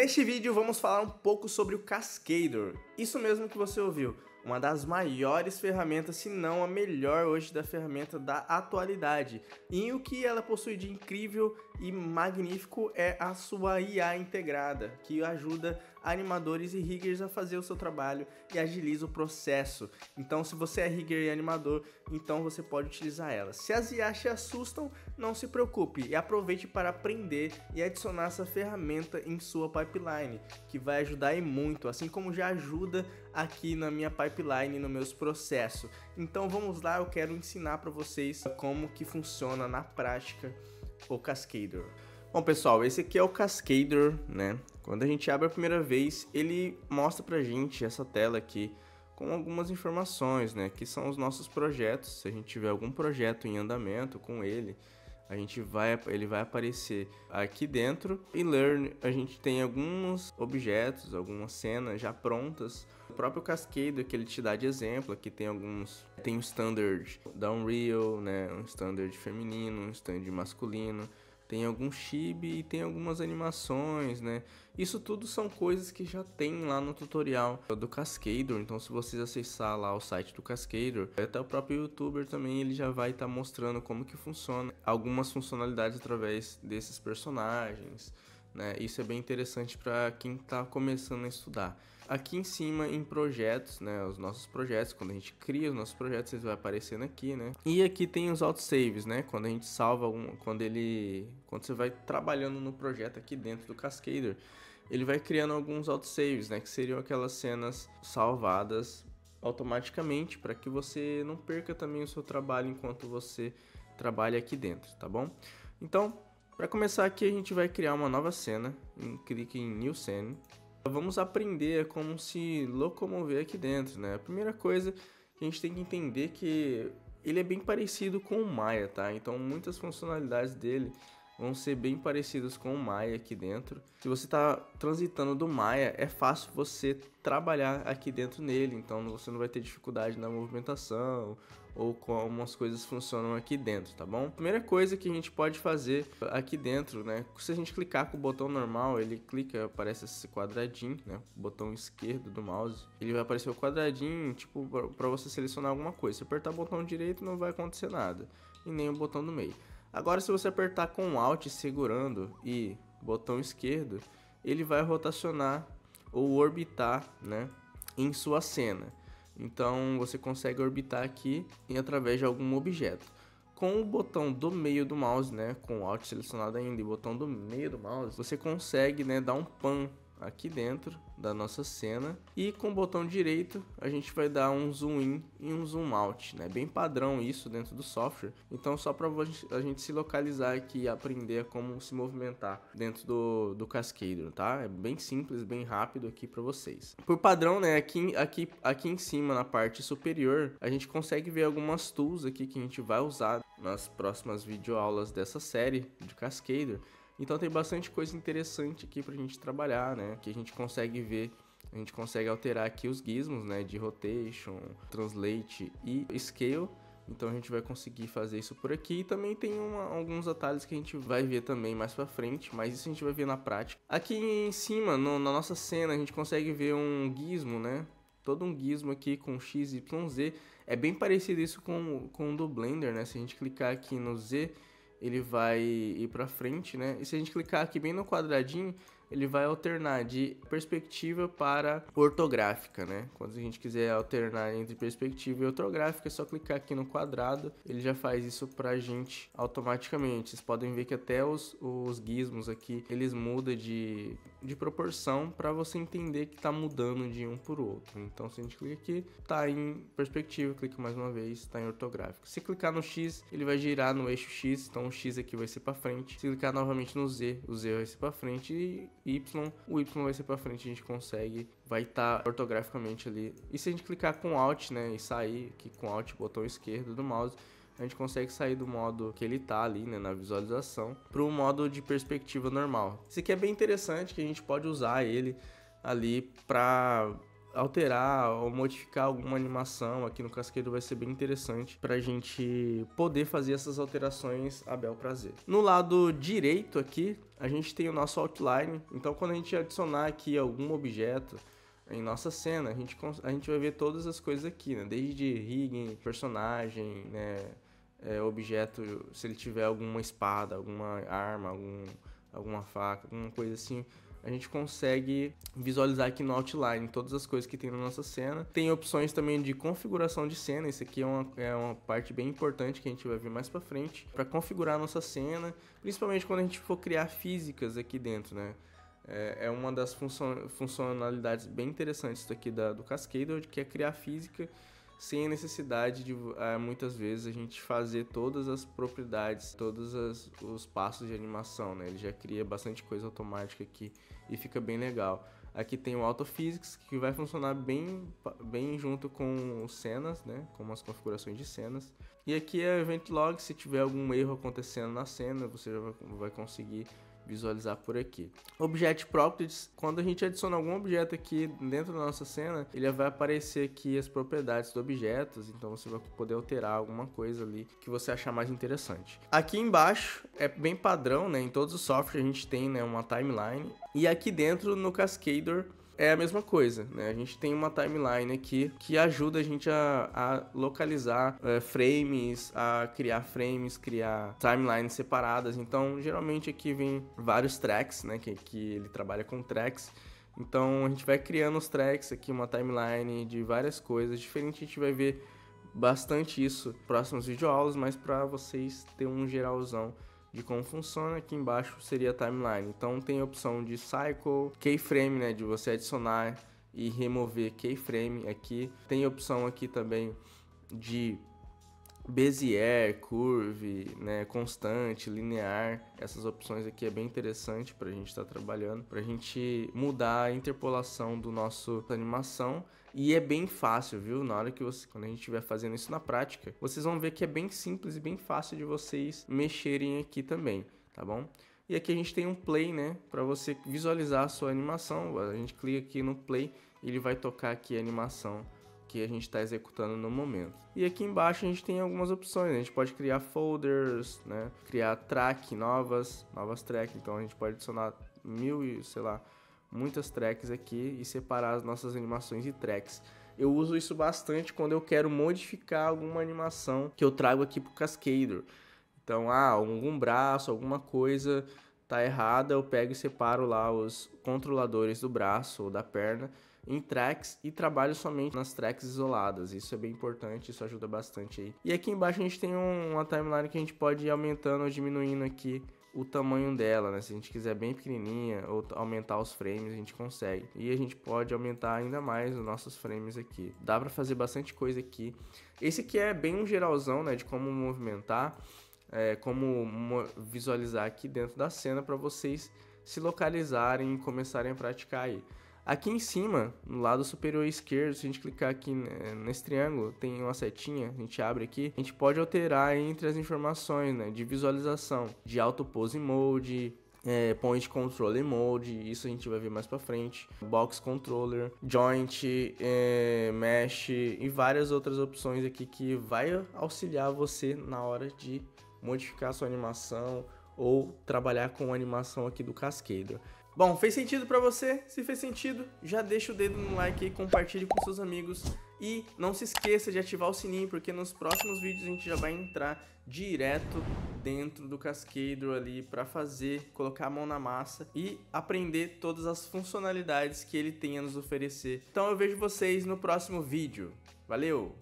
Neste vídeo vamos falar um pouco sobre o Cascador. Isso mesmo que você ouviu, uma das maiores ferramentas, se não a melhor hoje da ferramenta da atualidade. E o que ela possui de incrível e magnífico é a sua IA integrada, que ajuda animadores e riggers a fazer o seu trabalho e agiliza o processo. Então, se você é rigger e animador, então você pode utilizar ela. Se as IAs te assustam, não se preocupe e aproveite para aprender e adicionar essa ferramenta em sua pipeline, que vai ajudar e muito, assim como já ajuda aqui na minha pipeline, nos meus processos. Então vamos lá, eu quero ensinar para vocês como que funciona na prática o Cascador. Bom pessoal, esse aqui é o Cascador, né? Quando a gente abre a primeira vez, ele mostra pra gente essa tela aqui com algumas informações, né? Que são os nossos projetos. Se a gente tiver algum projeto em andamento com ele, ele vai aparecer aqui dentro. E Learn, a gente tem alguns objetos, algumas cenas já prontas. O próprio Cascador que ele te dá de exemplo, aqui tem tem um standard da Unreal, né? Um standard feminino, um standard masculino. Tem algum chibi e tem algumas animações, né? Isso tudo são coisas que já tem lá no tutorial do Cascador. Então, se vocês acessar lá o site do Cascador, até o próprio YouTuber também, ele já vai estar mostrando como que funciona algumas funcionalidades através desses personagens, né? Isso é bem interessante para quem está começando a estudar. Aqui em cima em projetos, né, os nossos projetos, quando a gente cria os nossos projetos, eles vão aparecendo aqui, né? E aqui tem os autosaves, né? Quando a gente salva quando você vai trabalhando no projeto aqui dentro do Cascador, ele vai criando alguns autosaves, né, que seriam aquelas cenas salvadas automaticamente para que você não perca também o seu trabalho enquanto você trabalha aqui dentro, tá bom? Então, para começar aqui, a gente vai criar uma nova cena, clique em New Scene. Vamos aprender como se locomover aqui dentro, né? A primeira coisa que a gente tem que entender é que ele é bem parecido com o Maya, tá? Então muitas funcionalidades dele vão ser bem parecidas com o Maya aqui dentro. Se você está transitando do Maya, é fácil você trabalhar aqui dentro nele, então você não vai ter dificuldade na movimentação ou como as coisas funcionam aqui dentro, tá bom? Primeira coisa que a gente pode fazer aqui dentro, né? Se a gente clicar com o botão normal, ele clica, aparece esse quadradinho, né? O botão esquerdo do mouse, ele vai aparecer o quadradinho, tipo, para você selecionar alguma coisa. Se apertar o botão direito, não vai acontecer nada, e nem o botão do meio. Agora, se você apertar com Alt segurando e botão esquerdo, ele vai rotacionar ou orbitar, né, em sua cena. Então você consegue orbitar aqui e através de algum objeto. Com o botão do meio do mouse, né, com o Alt selecionado ainda e o botão do meio do mouse, você consegue, né, dar um pan aqui dentro da nossa cena, e com o botão direito a gente vai dar um zoom in e um zoom out, né? Bem padrão isso dentro do software. Então só para a gente se localizar aqui e aprender como se movimentar dentro do Cascador, tá? É bem simples, bem rápido aqui para vocês. Por padrão, né, aqui em cima na parte superior, a gente consegue ver algumas tools aqui que a gente vai usar nas próximas videoaulas dessa série de Cascador. Então tem bastante coisa interessante aqui pra gente trabalhar, né? Que a gente consegue ver, a gente consegue alterar aqui os gizmos, né? De rotation, translate e scale. Então a gente vai conseguir fazer isso por aqui. E também tem alguns atalhos que a gente vai ver também mais pra frente, mas isso a gente vai ver na prática. Aqui em cima, na nossa cena, a gente consegue ver um gizmo, né? Todo um gizmo aqui com X, Y, Z. É bem parecido isso com o do Blender, né? Se a gente clicar aqui no Z, ele vai ir para frente, né? E se a gente clicar aqui bem no quadradinho, ele vai alternar de perspectiva para ortográfica, né? Quando a gente quiser alternar entre perspectiva e ortográfica, é só clicar aqui no quadrado, ele já faz isso pra gente automaticamente. Vocês podem ver que até os gizmos aqui, eles mudam de proporção para você entender que tá mudando de um para o outro. Então, se a gente clica aqui, tá em perspectiva, clica mais uma vez, tá em ortográfico. Se clicar no X, ele vai girar no eixo X, então o X aqui vai ser para frente. Se clicar novamente no Z, o Z vai ser para frente, e Y, o Y vai ser para frente, a gente consegue, vai estar ortograficamente ali. E se a gente clicar com Alt, né, e sair aqui com Alt, botão esquerdo do mouse, a gente consegue sair do modo que ele tá ali, né, na visualização, para o modo de perspectiva normal. Isso aqui é bem interessante, que a gente pode usar ele ali para alterar ou modificar alguma animação aqui no Cascador, vai ser bem interessante pra gente poder fazer essas alterações a bel prazer. No lado direito aqui, a gente tem o nosso outline. Então quando a gente adicionar aqui algum objeto em nossa cena, a gente vai ver todas as coisas aqui, né? Desde rigging, personagem, né? Objeto, se ele tiver alguma espada, alguma arma, alguma faca, alguma coisa assim, a gente consegue visualizar aqui no outline todas as coisas que tem na nossa cena. Tem opções também de configuração de cena. Isso aqui é uma parte bem importante que a gente vai ver mais pra frente, para configurar a nossa cena, principalmente quando a gente for criar físicas aqui dentro, né? É uma das funcionalidades bem interessantes daqui do Cascador, que é criar física sem a necessidade de, muitas vezes, a gente fazer todas as propriedades, todos os passos de animação, né? Ele já cria bastante coisa automática aqui e fica bem legal. Aqui tem o AutoPhysics, que vai funcionar bem junto com os cenas, né? Com as configurações de cenas. E aqui é o Event Log. Se tiver algum erro acontecendo na cena, você já vai conseguir visualizar por aqui. Object Properties, quando a gente adiciona algum objeto aqui dentro da nossa cena, ele vai aparecer aqui as propriedades do objeto, então você vai poder alterar alguma coisa ali que você achar mais interessante. Aqui embaixo é bem padrão, né? Em todos os softwares a gente tem, né, uma timeline, e aqui dentro no Cascador é a mesma coisa, né? A gente tem uma timeline aqui que ajuda a gente a localizar frames, a criar frames, criar timelines separadas. Então, geralmente aqui vem vários tracks, né? Que ele trabalha com tracks. Então, a gente vai criando os tracks aqui, uma timeline de várias coisas diferentes. A gente vai ver bastante isso nos próximos videoaulas, mas para vocês terem um geralzão de como funciona, aqui embaixo seria a timeline. Então tem a opção de cycle, keyframe, né, de você adicionar e remover keyframe aqui. Tem a opção aqui também de Bezier, Curve, né, constante, linear. Essas opções aqui é bem interessante para a gente estar trabalhando, para a gente mudar a interpolação do nosso animação. E é bem fácil, viu? Na hora que quando a gente estiver fazendo isso na prática, vocês vão ver que é bem simples e bem fácil de vocês mexerem aqui também, tá bom? E aqui a gente tem um play, né, para você visualizar a sua animação. A gente clica aqui no play e ele vai tocar aqui a animação que a gente está executando no momento. E aqui embaixo a gente tem algumas opções. A gente pode criar folders, né, criar track novas tracks. Então a gente pode adicionar muitas tracks aqui e separar as nossas animações em tracks. Eu uso isso bastante quando eu quero modificar alguma animação que eu trago aqui pro Cascador. Então, algum braço, alguma coisa tá errada, eu pego e separo lá os controladores do braço ou da perna em tracks e trabalho somente nas tracks isoladas. Isso é bem importante, isso ajuda bastante aí. E aqui embaixo a gente tem uma timeline que a gente pode ir aumentando ou diminuindo aqui o tamanho dela, né? Se a gente quiser bem pequenininha ou aumentar os frames, a gente consegue. E a gente pode aumentar ainda mais os nossos frames aqui. Dá pra fazer bastante coisa aqui. Esse aqui é bem um geralzão, né? De como movimentar, como visualizar aqui dentro da cena para vocês se localizarem e começarem a praticar aí. Aqui em cima, no lado superior esquerdo, se a gente clicar aqui nesse triângulo, tem uma setinha, a gente abre aqui, a gente pode alterar entre as informações, né, de visualização, de Auto Pose Mode, Point Controller Mode, isso a gente vai ver mais pra frente, Box Controller, Joint, Mesh e várias outras opções aqui que vai auxiliar você na hora de modificar a sua animação ou trabalhar com a animação aqui do Cascador. Bom, fez sentido pra você? Se fez sentido, já deixa o dedo no like aí, compartilhe com seus amigos e não se esqueça de ativar o sininho, porque nos próximos vídeos a gente já vai entrar direto dentro do Cascador ali pra colocar a mão na massa e aprender todas as funcionalidades que ele tem a nos oferecer. Então eu vejo vocês no próximo vídeo. Valeu!